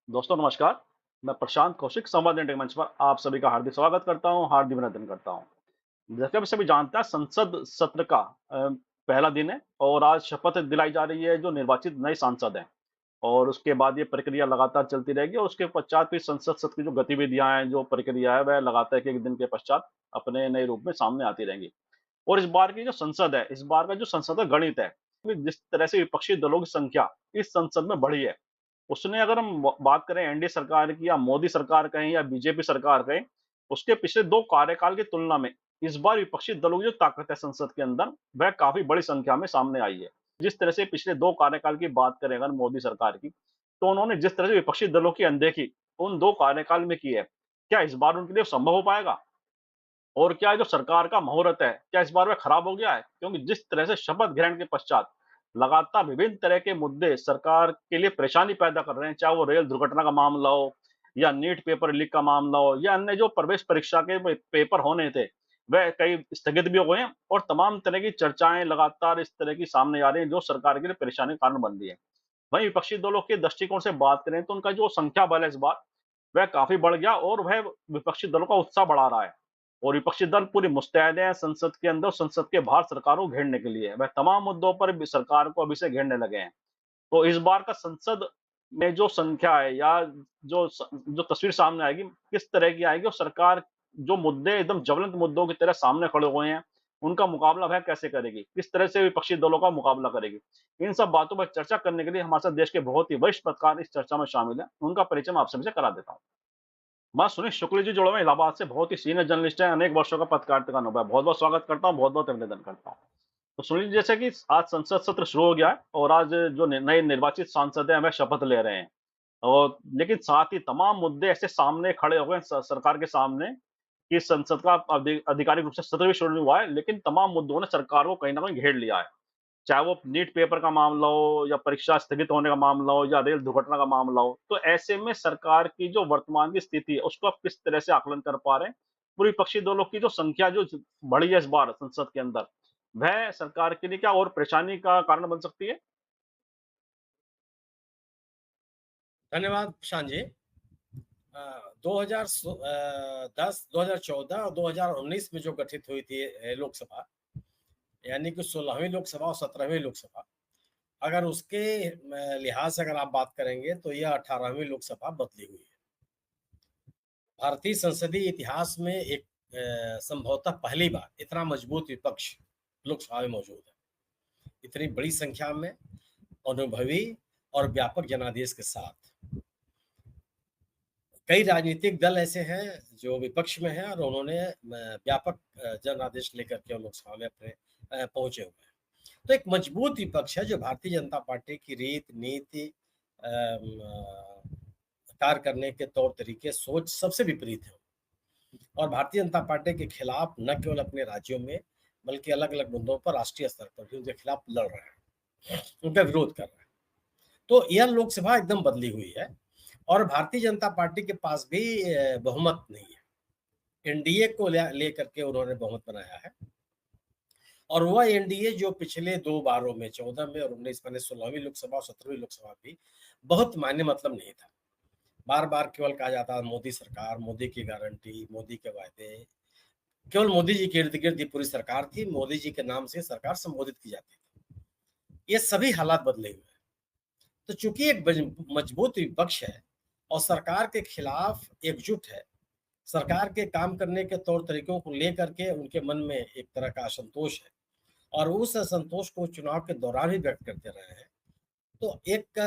दोस्तों नमस्कार। मैं प्रशांत कौशिक संवाद इंडिया मंच पर आप सभी का हार्दिक स्वागत करता हूं, हार्दिक अभिनंदन करता हूं। जैसे आप सभी जानते हैं संसद सत्र का पहला दिन है और आज शपथ दिलाई जा रही है जो निर्वाचित नए सांसद हैं और उसके बाद ये प्रक्रिया लगातार चलती रहेगी और उसके पश्चात भी संसद सत्र की जो गतिविधियां हैं, जो प्रक्रिया है वह लगातार एक-एक दिन के पश्चात अपने नए रूप में सामने आती रहेंगी। और इस बार की जो संसद है, इस बार का जो संसद का गणित है, जिस तरह से विपक्षी दलों की संख्या इस संसद में बढ़ी है, उसने अगर हम बात करें एनडीए सरकार की या मोदी सरकार कहें या बीजेपी सरकार कहें, उसके पिछले 2 कार्यकाल की तुलना में इस बार विपक्षी दलों की जो ताकत है संसद के अंदर, वह काफ़ी बड़ी संख्या में सामने आई है। जिस तरह से पिछले 2 कार्यकाल की बात करें अगर मोदी सरकार की, तो उन्होंने जिस तरह से विपक्षी दलों की अनदेखी उन 2 कार्यकाल में की है, क्या इस बार उनके लिए संभव हो पाएगा? और क्या ये जो सरकार का मुहूर्त है, क्या इस बार वह खराब हो गया है? क्योंकि जिस तरह से शपथ ग्रहण के पश्चात लगातार विभिन्न तरह के मुद्दे सरकार के लिए परेशानी पैदा कर रहे हैं, चाहे वो रेल दुर्घटना का मामला हो या नीट पेपर लीक का मामला हो या अन्य जो प्रवेश परीक्षा के पेपर होने थे, वह कई स्थगित भी हो गए हैं और तमाम तरह की चर्चाएँ लगातार इस तरह की सामने आ रही हैं, जो सरकार के लिए परेशानी का कारण बन रही है। वहीं विपक्षी दलों के दृष्टिकोण से बात करें तो उनका जो संख्या बल है इस बार, वह काफ़ी बढ़ गया और वह विपक्षी दलों का उत्साह बढ़ा रहा है। और विपक्षी दल पूरी मुस्तैद हैं संसद के अंदर और संसद के बाहर सरकार को घेरने के लिए। वह तमाम मुद्दों पर भी सरकार को अभी से घेरने लगे हैं। तो इस बार का संसद में जो संख्या है या जो तस्वीर सामने आएगी, किस तरह की आएगी और सरकार जो मुद्दे एकदम ज्वलंत मुद्दों की तरह सामने खड़े हुए हैं, उनका मुकाबला वह कैसे करेगी? किस तरह से विपक्षी दलों का मुकाबला करेगी? इन सब बातों पर चर्चा करने के लिए हमारे साथ देश के बहुत ही वरिष्ठ पत्रकार इस चर्चा में शामिल हैं। उनका परिचय मैं आप सभी से करा देता हूँ। मैं सुनील शुक्ल जी जुड़े हुए हैं इलाहाबाद से, बहुत ही सीनियर जर्नलिस्ट हैं, अनेक वर्षों का पत्रकारिता का अनुभव है। बहुत-बहुत स्वागत करता हूँ, बहुत-बहुत अभिनंदन करता हूँ। तो सुनील जी, जैसे कि आज संसद सत्र शुरू हो गया है और आज जो नए निर्वाचित सांसद हैं, वह शपथ ले रहे हैं और लेकिन साथ ही तमाम मुद्दे ऐसे सामने खड़े हो गए हैं सरकार के सामने कि संसद का आधिकारिक रूप से सत्र भी शुरू नहीं हुआ है, लेकिन तमाम मुद्दों ने सरकार को कहीं न कहीं घेर लिया है। चाहे वो नीट पेपर का मामला हो या परीक्षा स्थगित होने का मामला हो या रेल दुर्घटना का मामला हो, तो ऐसे में सरकार की जो वर्तमान की स्थिति है, उसको आप किस तरह से आकलन कर पा रहे हैं? पूरी विपक्षी दलों की जो संख्या जो बढ़ी है इस बार संसद के अंदर, वह सरकार के लिए क्या और परेशानी का कारण बन सकती है? धन्यवाद प्रशांत जी। 2010, 2014 और 2019 में जो गठित हुई थी लोकसभा, यानी कि 16वीं लोकसभा और 17वीं लोकसभा, अगर उसके लिहाज से अगर आप बात करेंगे तो यह 18वीं लोकसभा बदली हुई है। भारतीय संसदीय इतिहास में एक संभवतः पहली बार इतना मजबूत विपक्ष लोकसभा में मौजूद है। इतनी बड़ी संख्या में अनुभवी और व्यापक जनादेश के साथ कई राजनीतिक दल ऐसे हैं जो विपक्ष में हैं और उन्होंने व्यापक जनादेश लेकर के लोकसभा में अपने पहुंचे हुए हैं। तो एक मजबूत विपक्ष है जो भारतीय जनता पार्टी की रीत नीति कार्य करने के तौर तरीके सोच सबसे विपरीत है और भारतीय जनता पार्टी के खिलाफ न केवल अपने राज्यों में बल्कि अलग अलग मुद्दों पर राष्ट्रीय स्तर पर भी उनके खिलाफ लड़ रहे हैं, उनका विरोध कर रहे हैं। तो यह लोकसभा एकदम बदली हुई है और भारतीय जनता पार्टी के पास भी बहुमत नहीं है। एनडीए को लेकर के उन्होंने बहुमत बनाया है और वह एनडीए जो पिछले 2 बारों में 14 में और 19 में 16वीं लोकसभा और 17वीं लोकसभा भी बहुत मायने मतलब नहीं था। बार-बार केवल कहा जाता है मोदी सरकार, मोदी की गारंटी, मोदी के वायदे, केवल मोदी जी के इर्द-गिर्द ये पूरी सरकार थी, मोदी जी के नाम से सरकार संबोधित की जाती थी। ये सभी हालात बदले हुए हैं। तो चूंकि एक मजबूत विपक्ष है और सरकार के खिलाफ एकजुट है, सरकार के काम करने के तौर तरीकों को लेकर के उनके मन में एक तरह का असंतोष है और उस असंतोष को चुनाव के दौरान भी व्यक्त करते रहे हैं। तो एक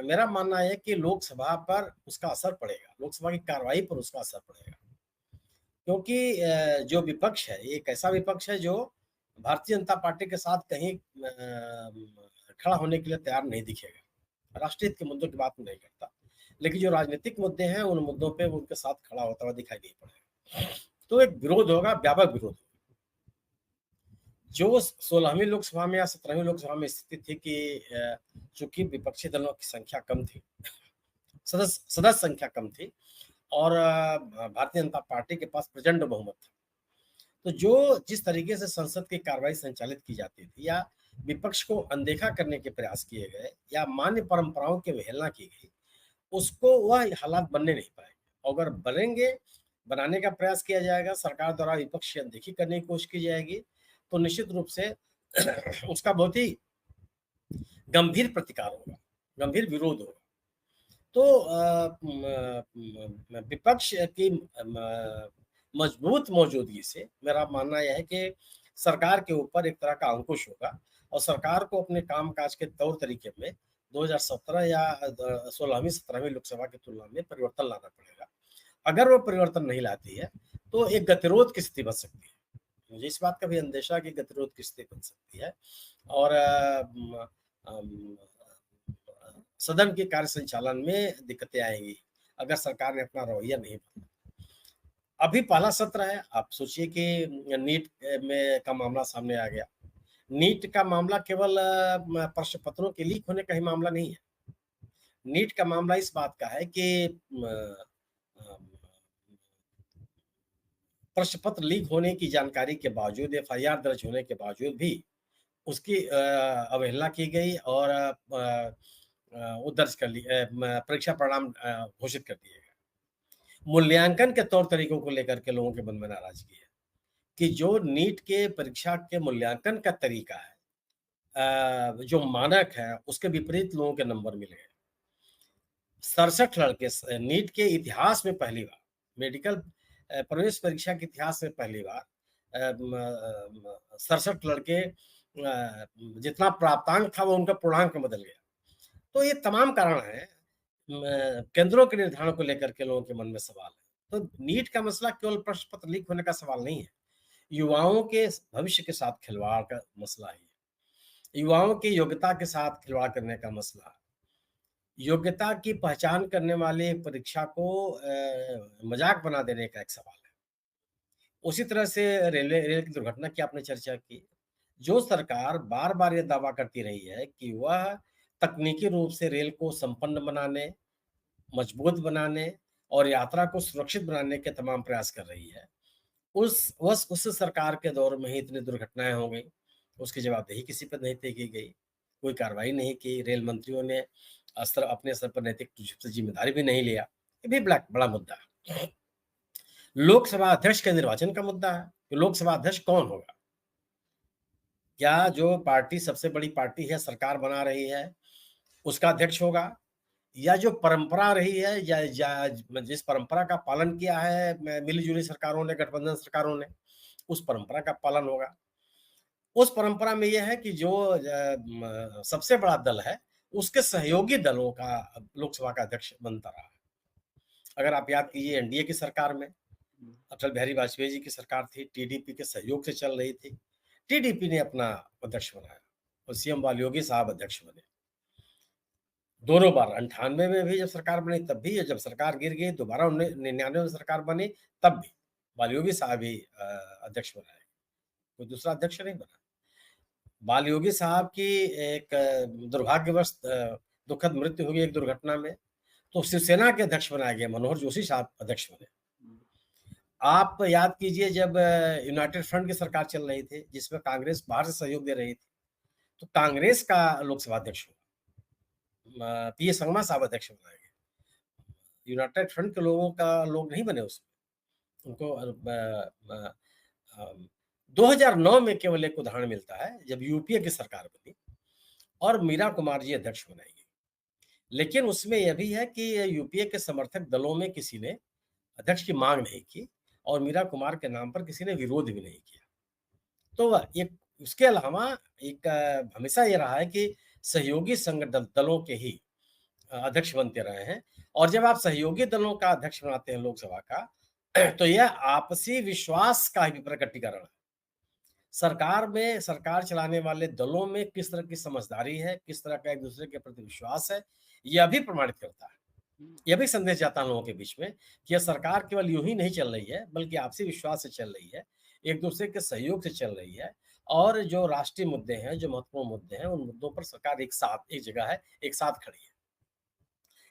मेरा मानना है कि लोकसभा पर उसका असर पड़ेगा, लोकसभा की कार्रवाई पर उसका असर पड़ेगा। क्योंकि जो विपक्ष है, ये एक ऐसा विपक्ष है जो भारतीय जनता पार्टी के साथ कहीं खड़ा होने के लिए तैयार नहीं दिखेगा। राष्ट्रीय हित के मुद्दों की बात नहीं करता, लेकिन जो राजनीतिक मुद्दे हैं, उन मुद्दों पे वो उनके साथ खड़ा होता हुआ दिखाई नहीं पड़ेगा। तो एक विरोध होगा, व्यापक विरोध होगा। जो 16वीं लोकसभा में या 17वीं लोकसभा में स्थिति थी कि चूंकि विपक्षी दलों की संख्या कम थी, सदस्य संख्या कम थी और भारतीय जनता पार्टी के पास प्रचंड बहुमत था। तो जो जिस तरीके से संसद की कार्रवाई संचालित की जाती थी या विपक्ष को अनदेखा करने के प्रयास किए गए या मान्य परंपराओं की अवहेलना की गई, उसको वह हालात बनने नहीं पाएंगे। अगर बनेंगे, बनाने का प्रयास किया जाएगा, सरकार द्वारा विपक्ष की अनदेखी करने की कोशिश की जाएगी, तो निश्चित रूप से उसका बहुत ही गंभीर प्रतिकार होगा, गंभीर विरोध होगा। तो विपक्ष की मजबूत मौजूदगी से मेरा मानना यह है कि सरकार के ऊपर एक तरह का अंकुश होगा और सरकार को अपने कामकाज के तौर तरीके में 2017 या 16वीं 17वीं लोकसभा की तुलना में परिवर्तन लाना पड़ेगा। अगर वो परिवर्तन नहीं लाती है तो एक गतिरोध की स्थिति बन सकती है। मुझे इस बात का भी अंदेशा कि गतिरोध की स्थिति बन सकती है और सदन के कार्य संचालन में दिक्कतें आएंगी अगर सरकार ने अपना रवैया नहीं बदला। अभी पहला सत्र है, आप सोचिए कि नीट में का मामला सामने आ गया। नीट का मामला केवल प्रश्न पत्रों के लीक होने का ही मामला नहीं है। नीट का मामला इस बात का है कि प्रश्न पत्र लीक होने की जानकारी के बावजूद, एफआईआर दर्ज होने के बावजूद भी उसकी अवहेलना की गई और वो दर्ज कर ली, परीक्षा परिणाम घोषित कर दिए गए। मूल्यांकन के तौर तरीकों को लेकर के लोगों के मन में नाराजगी है कि जो नीट के परीक्षा के मूल्यांकन का तरीका है, जो मानक है, उसके विपरीत लोगों के नंबर मिले हैं। 67 लड़के नीट के इतिहास में पहली बार, मेडिकल प्रवेश परीक्षा के इतिहास में पहली बार 67 लड़के जितना प्राप्तांक था वो उनका पूर्णांक में बदल गया। तो ये तमाम कारण हैं, केंद्रों के निर्धारण को लेकर के लोगों के मन में सवाल है। तो नीट का मसला केवल प्रश्न पत्र लीक होने का सवाल नहीं है, युवाओं के भविष्य के साथ खिलवाड़ का मसला है, युवाओं की योग्यता के साथ खिलवाड़ करने का मसला है। योग्यता की पहचान करने वाले परीक्षा को मजाक बना देने का एक सवाल है। उसी तरह से रेल की दुर्घटना की आपने चर्चा की। जो सरकार बार-बार ये दावा करती रही है कि वह तकनीकी रूप से रेल को संपन्न बनाने, मजबूत बनाने और यात्रा को सुरक्षित बनाने के तमाम प्रयास कर रही है। उस सरकार के दौर में ही इतनी दुर्घटनाएँ हो गई, उसकी जवाबदेही किसी पर नहीं तय की गई, कोई कार्रवाई नहीं की, रेल मंत्रियों ने अपने स्तर पर नैतिक रूप से जिम्मेदारी भी नहीं लिया। ये भी बड़ा मुद्दा है। लोकसभा अध्यक्ष के निर्वाचन का मुद्दा है कि लोकसभा अध्यक्ष कौन होगा? क्या जो पार्टी सबसे बड़ी पार्टी है, सरकार बना रही है, उसका अध्यक्ष होगा? या जो परंपरा रही है या जिस परंपरा का पालन किया है मिली-जुली सरकारों ने, गठबंधन सरकारों ने, उस परंपरा का पालन होगा। उस परंपरा में यह है कि जो सबसे बड़ा दल है, उसके सहयोगी दलों का लोकसभा का अध्यक्ष बनता रहा है। अगर आप याद कीजिए एनडीए की सरकार में अटल बिहारी वाजपेयी जी की सरकार थी, टीडीपी के सहयोग से चल रही थी। टीडीपी ने अपना अध्यक्ष बनाया और सीएम बालयोगी साहब अध्यक्ष बने। दोनों बार 98 में भी जब सरकार बनी तब भी, जब सरकार गिर गई दोबारा 99 में सरकार बनी तब भी बालयोगी साहब ही अध्यक्ष बनाए, कोई दूसरा अध्यक्ष नहीं बना। बालयोगी साहब की एक दुर्भाग्यवश दुखद मृत्यु हो गई एक दुर्घटना में, तो शिवसेना के अध्यक्ष बनाए गए, मनोहर जोशी साहब अध्यक्ष बने। आप याद कीजिए जब यूनाइटेड फ्रंट की सरकार चल रही थी जिसमें कांग्रेस बाहर से सहयोग दे रही थी, तो कांग्रेस का लोकसभा अध्यक्ष हुआ, पीए संगमा साहब अध्यक्ष बनाए गए। यूनाइटेड फ्रंट के लोग नहीं बने उसमें। उनको 2009 में केवल एक उदाहरण मिलता है जब यूपीए की सरकार बनी और मीरा कुमार जी अध्यक्ष बनाई गई। लेकिन उसमें यह भी है कि यूपीए के समर्थक दलों में किसी ने अध्यक्ष की मांग नहीं की और मीरा कुमार के नाम पर किसी ने विरोध भी नहीं किया। तो एक उसके अलावा एक हमेशा ये रहा है कि सहयोगी दलों के ही अध्यक्ष बनते रहे हैं और जब आप सहयोगी दलों का अध्यक्ष बनाते हैं लोकसभा का तो यह आपसी विश्वास का भी प्रकटीकरण है। सरकार चलाने वाले दलों में किस तरह की समझदारी है, किस तरह का एक दूसरे के प्रति विश्वास है, यह भी प्रमाणित करता है। यह भी संदेश जाता है लोगों के बीच में कि यह सरकार केवल यूं ही नहीं चल रही है बल्कि आपसी विश्वास से चल रही है, एक दूसरे के सहयोग से चल रही है और जो राष्ट्रीय मुद्दे हैं, जो महत्वपूर्ण मुद्दे हैं, उन मुद्दों पर सरकार एक जगह है, एक साथ खड़ी है।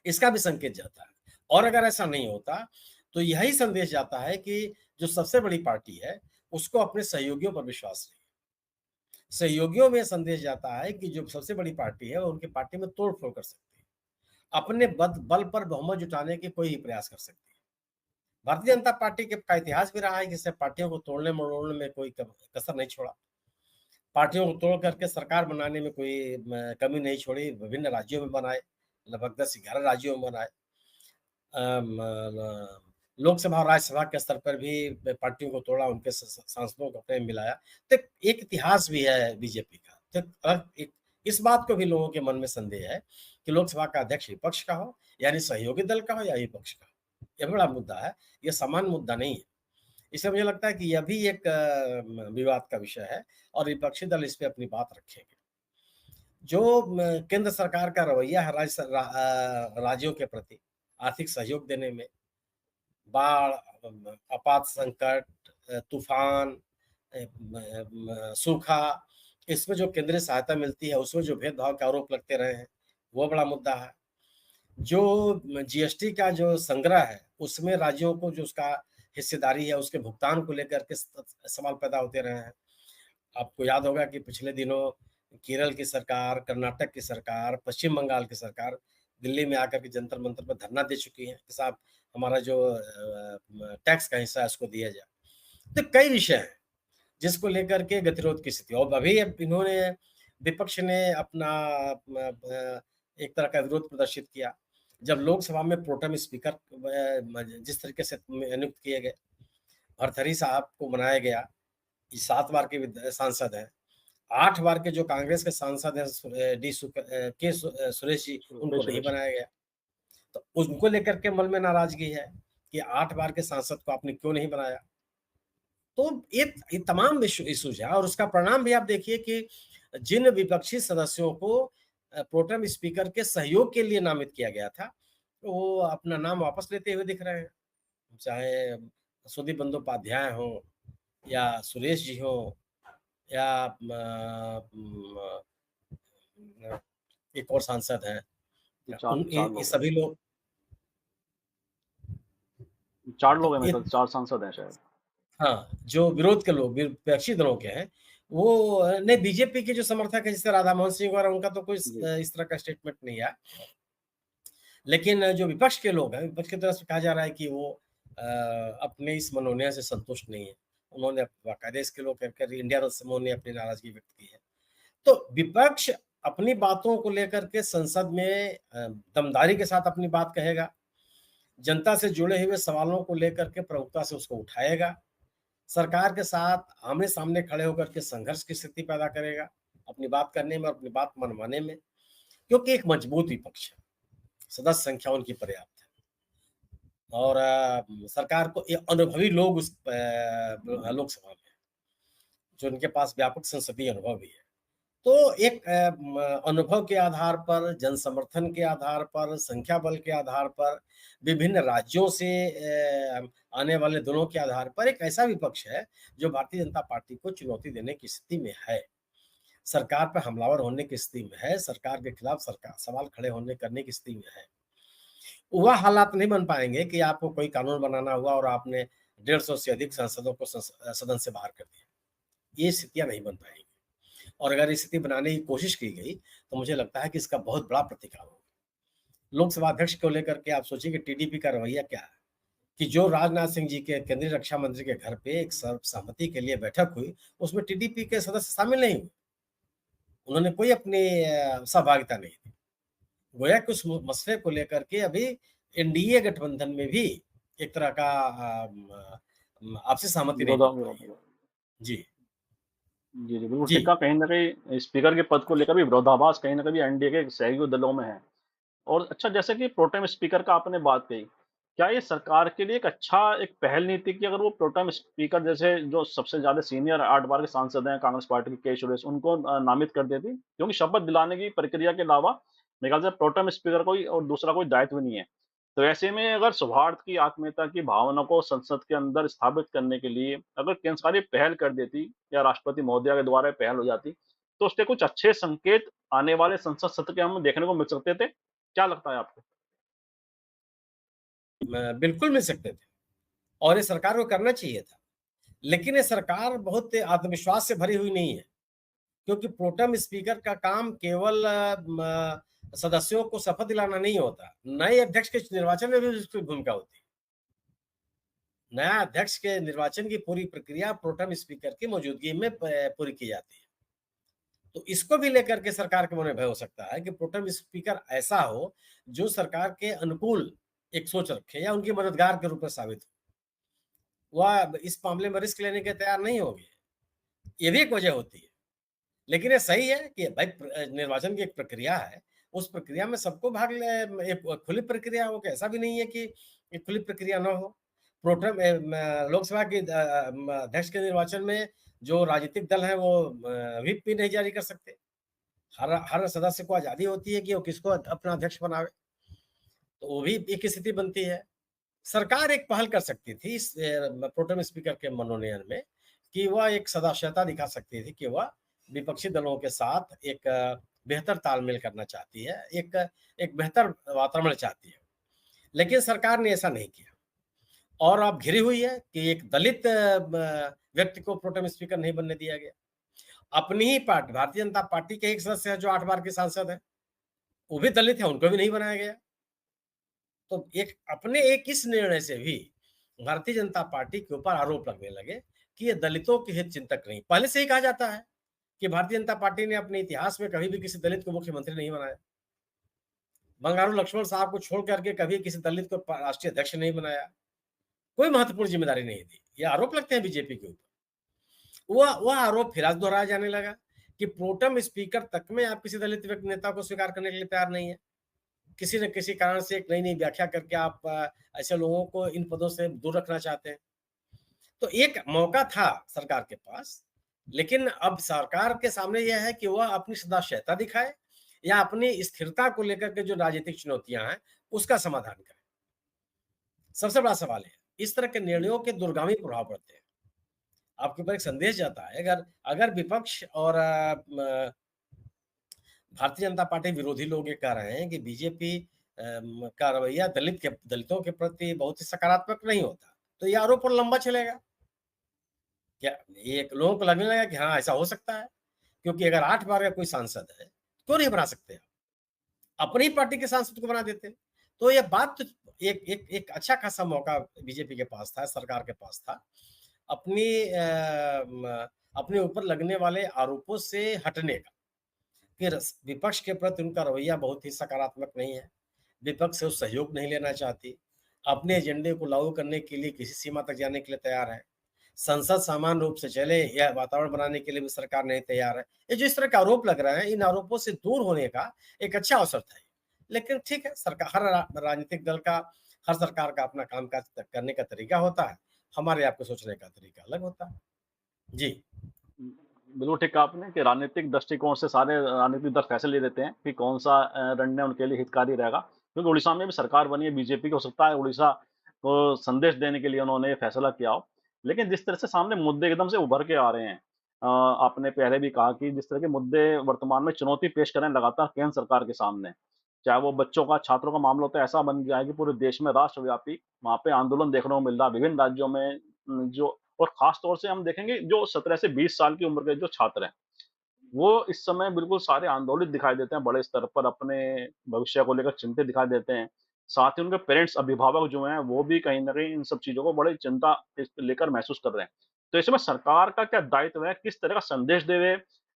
इसका भी संकेत जाता है और अगर ऐसा नहीं होता तो यही संदेश जाता है कि जो सबसे बड़ी पार्टी है उसको अपने सहयोगियों पर विश्वास नहीं। सहयोगियों में संदेश जाता है कि जो सबसे बड़ी पार्टी है वो उनकी पार्टी में तोड़-फोड़ कर सकती है अपने बल पर बहुमत जुटाने के कोई ही प्रयास कर सकती है। भारतीय जनता पार्टी के का इतिहास भी रहा है कि इसने पार्टियों को तोड़ने मरोड़ने में कोई कसर नहीं छोड़ा। पार्टियों को तोड़ करके सरकार बनाने में कोई कमी नहीं छोड़ी, विभिन्न राज्यों में बनाए, लगभग 10-11 राज्यों में बनाए। लोकसभा और राज्यसभा के स्तर पर भी पार्टियों को तोड़ा, उनके सांसदों को अपने मिलाया। तो एक इतिहास भी है बीजेपी का। तो इस बात को भी लोगों के मन में संदेह है कि लोकसभा का अध्यक्ष विपक्ष का हो, यानी सहयोगी दल का हो या विपक्ष का। यह बड़ा मुद्दा है, यह सामान्य मुद्दा नहीं है। इसलिए मुझे लगता है कि यह भी एक विवाद का विषय है और विपक्षी दल इस पे अपनी बात रखेंगे। जो केंद्र सरकार का रवैया है राज्यों के प्रति आर्थिक सहयोग देने में, बाढ़, आपात संकट, तूफान, सूखा, इसमें जो केंद्रीय सहायता मिलती है, उसमें जो भेदभाव के आरोप लगते रहे हैं, वो बड़ा मुद्दा है। जो जीएसटी का जो संग्रह है, उसमें राज्यों को जो उसका हिस्सेदारी है, उसके भुगतान को लेकर के सवाल पैदा होते रहे हैं। आपको याद होगा कि पिछले दिनों केरल की सरकार, कर्नाटक की सरकार, पश्चिम बंगाल की सरकार दिल्ली में आकर के जंतर मंतर पर धरना दे चुकी है कि साहब हमारा जो टैक्स का हिस्सा है उसको दिया जाए। तो कई विषय हैं जिसको लेकर के गतिरोध की स्थिति, और अभी इन्होंने विपक्ष ने अपना एक तरह का विरोध प्रदर्शित किया जब लोकसभा में प्रोटेम स्पीकर जिस तरीके से नियुक्त किए गए, भरथरी साहब को बनाया गया। 7 बार के सांसद हैं, 8 बार के जो कांग्रेस के सांसद हैं के सुरेश जी, उनको नहीं बनाया गया। तो उनको लेकर के मन में नाराजगी है कि 8 बार के सांसद को आपने क्यों नहीं बनाया। तो ये तमाम इश्यूज है और उसका परिणाम भी आप देखिए कि जिन विपक्षी सदस्यों को प्रोटेम स्पीकर के सहयोग के लिए नामित किया गया था, वो अपना नाम वापस लेते हुए दिख रहे हैं, चाहे सुदीप बंदोपाध्याय हो या सुरेश जी हो या एक और सांसद हैं, ये सभी लोग 4 लोग हैं, मेरे ख्याल 4 सांसद हैं शायद। हाँ, जो विरोध के लोग विपक्षी दलों के हैं, वो नहीं, बीजेपी के जो समर्थक है जैसे राधा मोहन सिंह वगैरह, उनका तो कोई इस तरह का स्टेटमेंट नहीं है। लेकिन जो विपक्ष के लोग हैं, विपक्ष की तरफ से कहा जा रहा है कि वो अपने इस मनोनयन से संतुष्ट नहीं है। उन्होंने बाकायदे इसके लोग कहकर इंडिया रल समूह ने अपनी नाराजगी व्यक्त की है। तो विपक्ष अपनी बातों को लेकर के संसद में दमदारी के साथ अपनी बात कहेगा, जनता से जुड़े हुए सवालों को लेकर के प्रमुखता से उसको उठाएगा, सरकार के साथ आमने सामने खड़े होकर के संघर्ष की स्थिति पैदा करेगा अपनी बात करने में और अपनी बात मनवाने में, क्योंकि एक मजबूत विपक्ष है, सदस्य संख्या उनकी पर्याप्त है और सरकार को अनुभवी लोग उस लोकसभा में, जो उनके पास व्यापक संसदीय अनुभव भी है। तो एक अनुभव के आधार पर, जन समर्थन के आधार पर, संख्या बल के आधार पर, विभिन्न राज्यों से आने वाले दलों के आधार पर एक ऐसा विपक्ष है जो भारतीय जनता पार्टी को चुनौती देने की स्थिति में है, सरकार पर हमलावर होने की स्थिति में है, सरकार के खिलाफ सवाल खड़े होने करने की स्थिति में है। वह हालात नहीं बन पाएंगे कि आपको कोई कानून बनाना हुआ और आपने 150 से अधिक सांसदों को सदन से बाहर कर दिया। ये स्थितियां नहीं बन पाएंगी और अगर स्थिति बनाने की कोशिश की गई तो मुझे लगता है कि इसका बहुत बड़ा प्रतिकार होगा। लोकसभा अध्यक्ष को लेकर के आप सोचिए कि टीडीपी का रवैया क्या है कि जो राजनाथ सिंह जी के केंद्रीय रक्षा मंत्री के घर पे एक सहमति के लिए बैठक हुई, उसमें टीडीपी के सदस्य शामिल नहीं हुए, उन्होंने कोई अपनी सहभागिता नहीं दी। गोया कि उस मसले को लेकर के अभी एनडीए गठबंधन में भी एक तरह का आपसी सहमति नहीं बन पाई है। जी जी, बिल्कुल ठीक कहा। कहीं न कहीं स्पीकर के पद को लेकर भी विरोधाभास कहीं न कहीं एनडीए के सहयोगी दलों में है। और अच्छा, जैसे कि प्रोटेम स्पीकर का आपने बात कही, क्या ये सरकार के लिए एक एक पहल नीति की अगर वो प्रोटेम स्पीकर जैसे जो सबसे ज़्यादा सीनियर 8 बार के सांसद हैं कांग्रेस पार्टी के सुरेश, उनको नामित कर देती? क्योंकि शपथ दिलाने की प्रक्रिया के अलावा मेरे ख्याल से प्रोटेम स्पीकर कोई और दूसरा कोई दायित्व नहीं है। तो ऐसे में अगर सौहार्द की, आत्मीयता की भावना को संसद के अंदर स्थापित करने के लिए अगर केंद्र सरकार ये पहल कर देती या राष्ट्रपति महोदया के द्वारा पहल हो जाती, तो उसके कुछ अच्छे संकेत आने वाले संसद सत्र के हम देखने को मिल सकते थे। क्या लगता है आपको? बिल्कुल मिल सकते थे और ये सरकार को करना चाहिए था, लेकिन ये सरकार बहुत आत्मविश्वास से भरी हुई नहीं है, क्योंकि प्रोटेम स्पीकर का काम केवल सदस्यों को शपथ दिलाना नहीं होता, नए अध्यक्ष के निर्वाचन में भी उसकी भूमिका होती है। नया अध्यक्ष के निर्वाचन की पूरी प्रक्रिया प्रोटेम स्पीकर की मौजूदगी में पूरी की जाती है। तो इसको भी लेकर के सरकार के मन में भय हो सकता है कि प्रोटेम स्पीकर ऐसा हो जो सरकार के अनुकूल एक सोच रखे या उनकी मददगार के रूप में साबित हो। वह इस मामले में रिस्क लेने के तैयार नहीं होगी। ये भी एक वजह होती है। लेकिन ये सही है कि भाई निर्वाचन की एक प्रक्रिया है, उस प्रक्रिया में सबको भाग ले, एक खुली प्रक्रिया हो, कि ऐसा भी नहीं है कि एक खुली प्रक्रिया ना हो। प्रोटेम लोकसभा के अध्यक्ष के निर्वाचन में जो राजनीतिक दल है वो व्हिप भी नहीं जारी कर सकते। हर सदस्य को आजादी होती है कि वो किसको अपना अध्यक्ष बनावे, तो वो भी एक स्थिति बनती है। सरकार एक पहल कर सकती थी इस प्रोटेम स्पीकर के मनोनयन में, कि वह एक सदाशयता दिखा सकती थी कि वह विपक्षी दलों के साथ एक बेहतर तालमेल करना चाहती है, एक एक बेहतर वातावरण चाहती है। लेकिन सरकार ने ऐसा नहीं किया और अब घिरी हुई है कि एक दलित व्यक्ति को प्रोटेम स्पीकर नहीं बनने दिया गया। अपनी ही पार्टी भारतीय जनता पार्टी के एक सदस्य है जो 8 बार के सांसद है, वो भी दलित है, उनको भी नहीं बनाया गया। तो एक इस निर्णय से भी भारतीय जनता पार्टी के ऊपर आरोप लगने लगे कि ये दलितों के हित चिंतक नहीं। पहले से ही कहा जाता है कि भारतीय जनता पार्टी ने अपने इतिहास में कभी भी किसी दलित को मुख्यमंत्री नहीं बनाया। बंगारू लक्ष्मण साहब को छोड़ करके कभी किसी दलित को राष्ट्रीय अध्यक्ष नहीं बनाया, कोई महत्वपूर्ण जिम्मेदारी नहीं दी। ये आरोप लगते हैं बीजेपी के ऊपर। वह आरोप फिर आज दोहराया जाने लगा कि प्रोटेम स्पीकर तक में आप किसी दलित नेता को स्वीकार करने के लिए तैयार नहीं है। किसी न किसी कारण से एक नई व्याख्या करके आप ऐसे लोगों को इन पदों से दूर रखना चाहते हैं। तो एक मौका था सरकार के पास, लेकिन अब सरकार के सामने यह है कि वह अपनी सदाशयता दिखाए या अपनी स्थिरता को लेकर के जो राजनीतिक चुनौतियां हैं उसका समाधान करे। सबसे बड़ा सवाल है, इस तरह के निर्णयों के दूरगामी प्रभाव पड़ते हैं। आपके ऊपर एक संदेश जाता है, अगर अगर विपक्ष और भारतीय जनता पार्टी विरोधी लोग ये कह रहे हैं कि बीजेपी का रवैया दलितों के प्रति बहुत ही सकारात्मक नहीं होता, तो ये आरोप और लंबा चलेगा। क्या ये लोगों को लगने लगा कि हाँ, ऐसा हो सकता है, क्योंकि अगर 8 बार का कोई सांसद है, क्यों नहीं बना सकते आप? अपनी ही पार्टी के सांसद को बना देते। तो ये बात तो एक अच्छा खासा मौका बीजेपी के पास था, सरकार के पास था, अपने ऊपर लगने वाले आरोपों से हटने का। फिर विपक्ष के प्रति उनका रवैया बहुत ही सकारात्मक नहीं है, विपक्ष से वो सहयोग नहीं लेना चाहती, अपने एजेंडे को लागू करने के लिए किसी सीमा तक जाने के लिए तैयार है, संसद सामान्य रूप से चले यह वातावरण बनाने के लिए भी सरकार नहीं तैयार है। ये जो इस तरह के आरोप लग रहे हैं, इन आरोपों से दूर होने का एक अच्छा अवसर था। लेकिन ठीक है, सरकार हर राजनीतिक दल का, हर सरकार का अपना कामकाज करने का तरीका होता है, हमारे आपके सोचने का तरीका अलग होता है। जी। बिल्कुल ठीक कहा आपने कि राजनीतिक दृष्टिकोण से सारे राजनीतिक दल फैसले ले लेते हैं कि कौन-सा निर्णय उनके लिए हितकारी रहेगा। क्योंकि उड़ीसा में भी सरकार बनी है बीजेपी की, हो सकता है उड़ीसा को संदेश देने के लिए उन्होंने ये फैसला किया हो। लेकिन जिस तरह से सामने मुद्दे एकदम से उभर के आ रहे हैं, आपने पहले भी कहा कि जिस तरह के मुद्दे वर्तमान में चुनौती पेश कर रहे हैं लगातार केंद्र सरकार के सामने, चाहे वो बच्चों का, छात्रों का मामला तो ऐसा बन गया है कि पूरे देश में राष्ट्रव्यापी वहाँ पे आंदोलन देखने को मिल रहा है विभिन्न राज्यों में, जो और खास तौर से हम देखेंगे जो 17 से 20 साल की उम्र के जो छात्र हैं, वो इस समय बिल्कुल सारे आंदोलित दिखाई देते हैं, बड़े स्तर पर अपने भविष्य को लेकर चिंतित दिखाई देते हैं। साथ ही उनके पेरेंट्स, अभिभावक जो हैं, वो भी कहीं न कहीं इन सब चीज़ों को बड़ी चिंता इस लेकर महसूस कर रहे हैं। तो ऐसे में सरकार का क्या दायित्व है, किस तरह का संदेश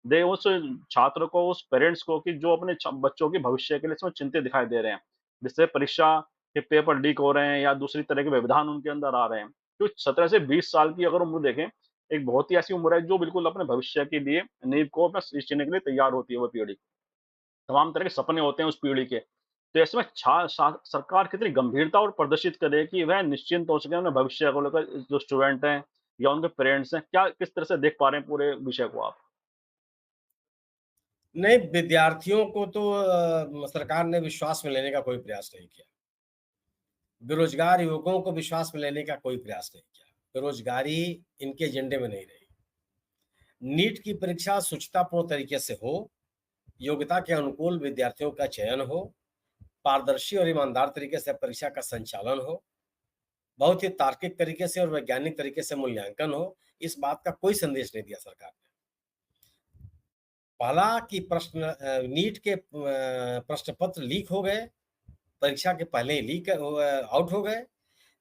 दे उस छात्र को, उस पेरेंट्स को कि जो अपने बच्चों के भविष्य के लिए इसमें चिंतित दिखाई दे रहे हैं। जिससे परीक्षा के पेपर लीक हो रहे हैं या दूसरी तरह के व्यवधान उनके अंदर आ रहे हैं। तो 17 से 20 साल की अगर उम्र देखें, एक बहुत ही ऐसी उम्र है जो बिल्कुल अपने भविष्य के लिए नींव को अपना सींचने के लिए तैयार होती है वो पीढ़ी। तमाम तरह के सपने होते हैं उस पीढ़ी के। तो ऐसे में छा सा सरकार कितनी गंभीरता और प्रदर्शित करे कि वह निश्चिंत हो सके अपने भविष्य को लेकर, जो स्टूडेंट हैं या उनके पेरेंट्स हैं, क्या किस तरह से देख पा रहे हैं पूरे विषय को आप? नहीं, विद्यार्थियों को तो सरकार ने विश्वास में लेने का कोई प्रयास नहीं किया। बेरोजगार युवकों को विश्वास में लेने का कोई प्रयास नहीं किया। बेरोजगारी इनके एजेंडे में नहीं रही। नीट की परीक्षा शुचितापूर्ण तरीके से हो, योग्यता के अनुकूल विद्यार्थियों का चयन हो, पारदर्शी और ईमानदार तरीके से परीक्षा का संचालन हो, बहुत ही तार्किक तरीके से और वैज्ञानिक तरीके से मूल्यांकन हो, इस बात का कोई संदेश नहीं दिया सरकार ने। पहला कि नीट के प्रश्न पत्र लीक हो गए, परीक्षा के पहले ही आउट हो गए।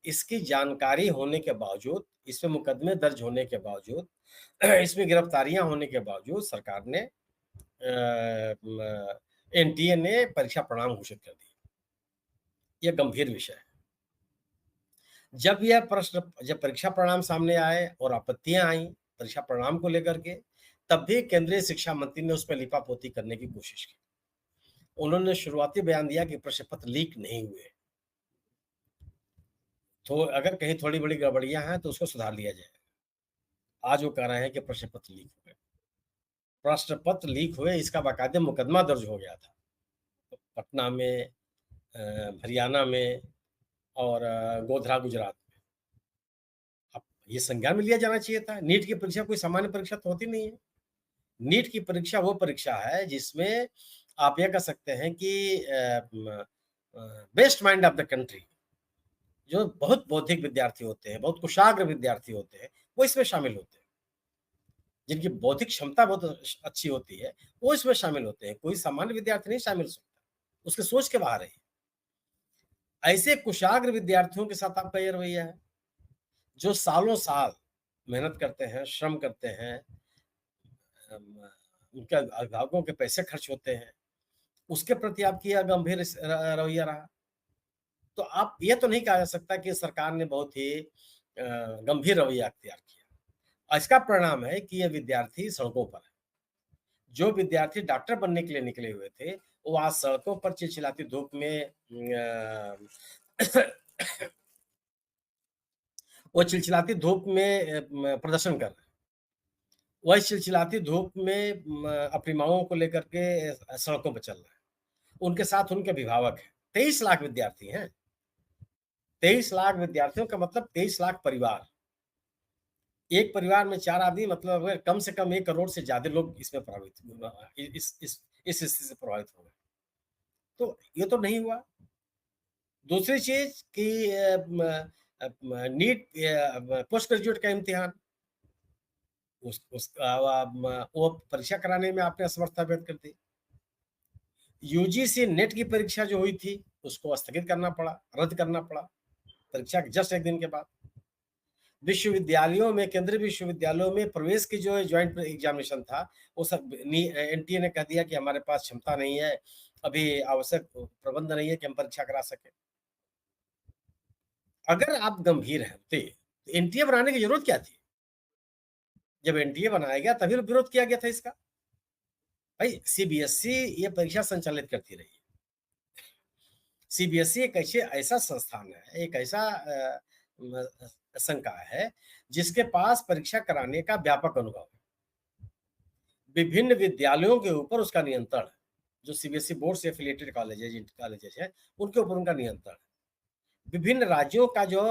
इसकी जानकारी होने के बावजूद, इसमें मुकदमे दर्ज होने के बावजूद, इसमें गिरफ्तारियाँ होने के बावजूद सरकार ने एनटीए ने परीक्षा परिणाम घोषित कर दिए। ये गंभीर विषय है। जब परीक्षा परिणाम सामने आए और आपत्तियाँ आईं परीक्षा परिणाम को लेकर के, तब भी केंद्रीय शिक्षा मंत्री ने उस पे लीपापोती करने की कोशिश की। उन्होंने शुरुआती बयान दिया कि प्रश्न पत्र लीक नहीं हुए। तो अगर कहीं थोड़ी-बड़ी गड़बड़ियाँ हैं तो उसको सुधार लिया जाएगा। आज वो कह रहे हैं कि प्रश्न पत्र लीक हो गए। प्रश्न पत्र लीक हुए इसका बाकायदे मुकदमा दर्ज हो गया था। पटना में, हरियाणा में और गोधरा गुजरात में। अब ये संज्ञान में लिया जाना चाहिए था। नीट की परीक्षा कोई सामान्य परीक्षा तो होती नहीं है। नीट की परीक्षा वो परीक्षा है जिसमें आप ये कह सकते हैं कि best mind of the country, जो बहुत बौद्धिक विद्यार्थी होते हैं, बहुत कुशाग्र विद्यार्थी होते हैं, वो इसमें शामिल होते हैं। जिनकी बौद्धिक क्षमता बहुत अच्छी होती है, वो इसमें शामिल होते हैं। कोई सामान्य विद्यार्थी नहीं शामिल हो सकता, उसकी सोच के बाहर है। ऐसे कुशाग्र विद्यार्थियों के साथ आपका ये रवैया है, जो सालों-साल मेहनत करते हैं, श्रम करते हैं, उनके अभिभावकों के पैसे खर्च होते हैं, उसके प्रति आपकी यह गंभीर रवैया रहा। तो आप ये तो नहीं कहा जा सकता कि सरकार ने बहुत ही गंभीर रवैया अख्तियार किया। इसका परिणाम है कि ये विद्यार्थी सड़कों पर है। जो विद्यार्थी डॉक्टर बनने के लिए निकले हुए थे, वो आज सड़कों पर चिलचिलाती धूप में वो चिलचिलाती धूप में प्रदर्शन कर रहे हैं। वही चिलचिलाती धूप में अपनी माँगों को लेकर के सड़कों पर चल रहे हैं। उनके साथ उनके अभिभावक हैं। 23 लाख विद्यार्थी हैं। 23 लाख विद्यार्थियों का मतलब 23 लाख परिवार। एक परिवार में 4 आदमी, मतलब अगर कम से कम 1 करोड़ से ज़्यादा लोग इसमें प्रभावित इस स्थिति से प्रभावित हो गए। तो ये तो नहीं हुआ। दूसरी चीज़ कि नीट पोस्ट ग्रेजुएट का इम्तिहान, वो परीक्षा कराने में आपने असमर्थता व्यक्त कर दी। यूजीसी नेट की परीक्षा जो हुई थी, उसको स्थगित करना पड़ा, रद्द करना पड़ा, परीक्षा के जस्ट 1 दिन के बाद। विश्वविद्यालयों में, केंद्रीय विश्वविद्यालयों में प्रवेश की जो जॉइंट एग्जामिनेशन था, वो सब एनटीए ने कह दिया कि हमारे पास क्षमता नहीं है, अभी आवश्यक प्रबंध नहीं है कि हम परीक्षा करा सकें। अगर आप गंभीर हैं तो एनटीए बनाने की जरूरत क्या थी? जब एनटीए बनाया गया तभी विरोध किया गया था इसका। भाई सीबीएसई ये परीक्षा संचालित करती रही है। सीबीएसई एक ऐसा संस्थान है, एक ऐसा संकाय है जिसके पास परीक्षा कराने का व्यापक अनुभव है। विभिन्न विद्यालयों के ऊपर उसका नियंत्रण है। जो सीबीएसई बोर्ड से एफिलिएटेड कॉलेजेस है, उनके ऊपर उनका नियंत्रण है। विभिन्न राज्यों का जो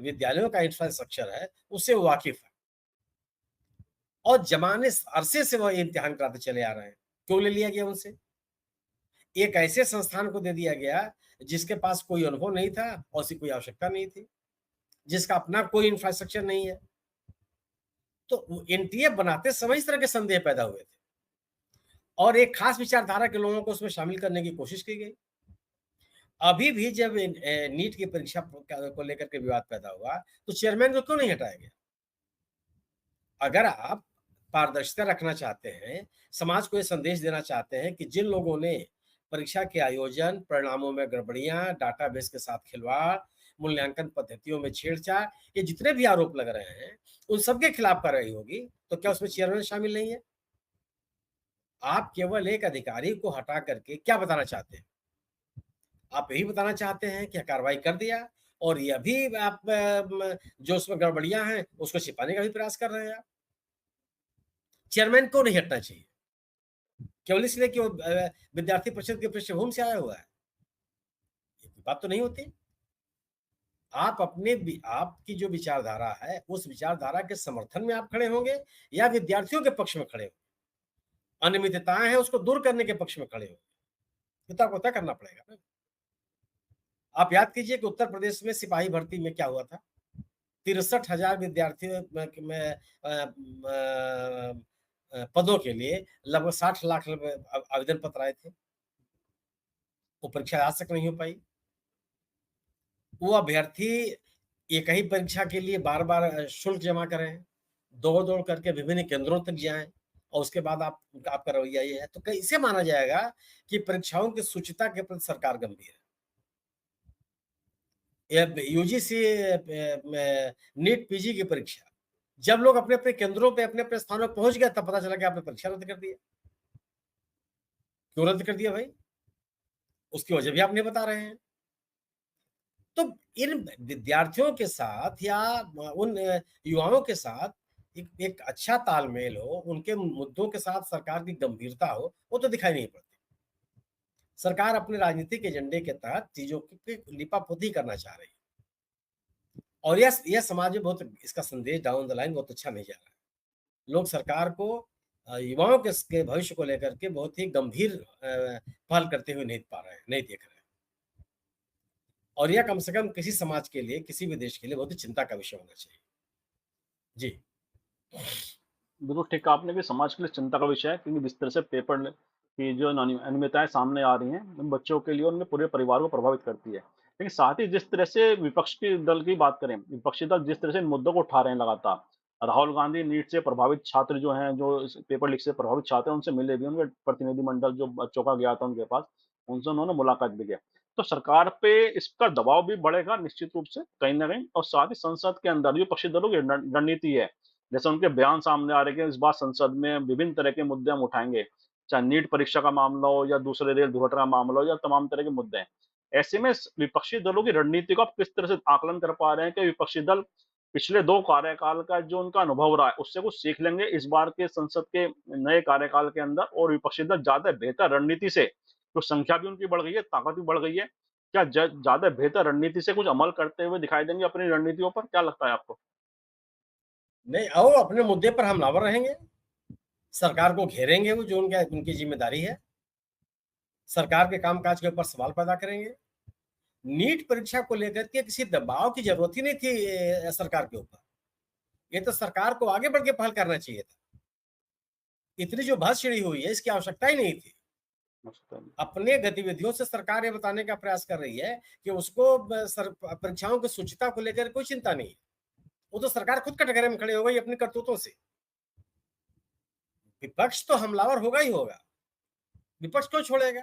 विद्यालयों का इंफ्रास्ट्रक्चर है, उससे वो वाकिफ है और जमाने अरसे से वह इम्तिहान कराते चले आ रहे हैं। क्यों ले लिया गया उनसे? एक ऐसे संस्थान को दे दिया गया जिसके पास कोई अनुभव नहीं था और उसकी कोई आवश्यकता नहीं थी, जिसका अपना कोई इंफ्रास्ट्रक्चर नहीं है। तो एनटीए बनाते समय इस तरह के संदेह पैदा हुए थे और एक खास विचारधारा के लोगों को उसमें शामिल करने की कोशिश की गई। अभी भी जब नीट की परीक्षा को लेकर के विवाद पैदा हुआ, तो चेयरमैन को क्यों नहीं हटाया गया? अगर आप पारदर्शिता रखना चाहते हैं, समाज को ये संदेश देना चाहते हैं कि जिन लोगों ने परीक्षा के आयोजन, परिणामों में गड़बड़ियां, डाटाबेस के साथ खिलवाड़, मूल्यांकन पद्धतियों में छेड़छाड़, ये जितने भी आरोप लग रहे हैं, उन सबके खिलाफ कार्रवाई होगी, तो क्या उसमें चेयरमैन शामिल नहीं है? आप केवल एक अधिकारी को हटा करके क्या बताना चाहते हैं? आप यही बताना चाहते हैं कि कार्रवाई कर दिया और ये भी आप जो उसमें गड़बड़ियां हैं, उसको छिपाने का भी प्रयास कर रहे हैं आप। चेयरमैन को नहीं हटना चाहिए, केवल इसलिए कि वो विद्यार्थी परिषद की पृष्ठभूमि से आया हुआ है। ये कोई बात तो नहीं होती। आप आपकी जो विचारधारा है, उस विचारधारा के समर्थन में आप खड़े होंगे या विद्यार्थियों के पक्ष में खड़े होंगे? अनियमितताएं हैं, उसको दूर करने के पक्ष में खड़े होंगे? ये तो आपको तय करना पड़ेगा ना। आप याद कीजिए कि उत्तर प्रदेश में सिपाही भर्ती में क्या हुआ था। 63,000 विद्यार्थियों में पदों के लिए लगभग 60 लाख आवेदन पत्र आए थे। वो परीक्षा आज तक नहीं हो पाई। वो अभ्यर्थी एक ही परीक्षा के लिए बार-बार शुल्क जमा करें, दौड़-दौड़ करके विभिन्न केंद्रों तक जाएँ और उसके बाद आपका रवैया ये है, तो कैसे माना जाएगा कि परीक्षाओं की शुचिता के प्रति सरकार गंभीर है? या यूजीसी नीट पीजी की परीक्षा, जब लोग अपने-अपने केंद्रों पे, अपने-अपने स्थानों पे पहुँच गए, तब पता चला कि आपने परीक्षा रद्द कर दी है। क्यों रद्द कर दिया भाई? उसकी वजह भी आप नहीं बता रहे हैं। तो इन विद्यार्थियों के साथ या उन युवाओं के साथ एक एक अच्छा तालमेल हो, उनके मुद्दों के साथ सरकार की गंभीरता हो, वो तो दिखाई नहीं पड़ती। सरकार अपने राजनीतिक एजेंडे के तहत चीज़ों की लिपापोती करना चाह रही है और यह समाज में बहुत इसका संदेश डाउन द लाइन बहुत अच्छा नहीं जा रहा है। लोग सरकार को युवाओं के भविष्य को लेकर के बहुत ही गंभीर पहल करते हुए नहीं पा रहे हैं, नहीं देख रहे हैं। और यह कम से कम किसी समाज के लिए, किसी भी देश के लिए बहुत ही चिंता का विषय होना चाहिए। जी। बिल्कुल ठीक कहा आपने कि समाज के लिए चिंता का विषय है, क्योंकि जिस तरह से पेपर की जो अनियमितताएँ सामने आ रही हैं, उन बच्चों के लिए और उनके पूरे परिवार को प्रभावित करती है। लेकिन साथ ही जिस तरह से विपक्ष के दल की बात करें, विपक्षी दल जिस तरह से इन मुद्दों को उठा रहे हैं लगातार, राहुल गांधी नीट से प्रभावित छात्र जो हैं, जो इस पेपर लीक से प्रभावित छात्र हैं, उनसे मिले भी, उनके प्रतिनिधिमंडल जो बच्चों का गया था उनके पास, उनसे उन्होंने मुलाकात भी किया। तो सरकार पे इसका दबाव भी बढ़ेगा निश्चित रूप से कहीं न कहीं, और साथ ही संसद के अंदर जो विपक्षी दलों की रणनीति है, जैसे उनके बयान सामने आ रहे हैं कि इस बार संसद में विभिन्न तरह के मुद्दे हम उठाएँगे, चाहे नीट परीक्षा का मामला हो या दूसरे रेल दुर्घटना का मामला हो या तमाम तरह के मुद्दे हैं। ऐसे में विपक्षी दलों की रणनीति को आप किस तरह से आकलन कर पा रहे हैं कि विपक्षी दल पिछले 2 कार्यकाल का जो उनका अनुभव रहा है, उससे कुछ सीख लेंगे इस बार के संसद के नए कार्यकाल के अंदर, और विपक्षी दल ज़्यादा बेहतर रणनीति से, तो संख्या भी उनकी बढ़ गई है, ताकत भी बढ़ गई है, क्या ज़्यादा बेहतर रणनीति से कुछ अमल करते हुए दिखाई देंगे अपनी रणनीतियों पर? क्या लगता है आपको? नहीं, आओ अपने मुद्दे पर हमलावर रहेंगे, सरकार को घेरेंगे वो जो उनकी ज़िम्मेदारी है, सरकार के कामकाज के ऊपर सवाल पैदा करेंगे। नीट परीक्षा को लेकर के किसी दबाव की ज़रूरत ही नहीं थी सरकार के ऊपर। ये तो सरकार को आगे बढ़ के पहल करना चाहिए था। इतनी जो बहस छिड़ी हुई है, इसकी आवश्यकता ही नहीं थी। अपने गतिविधियों से सरकार ये बताने का प्रयास कर रही है कि उसको परीक्षाओं की शुचिता को लेकर कोई चिंता नहीं है। वो तो सरकार खुद कटघरे में खड़ी हो गई अपनी करतूतों से। विपक्ष तो हमलावर होगा ही होगा। विपक्ष क्यों छोड़ेगा?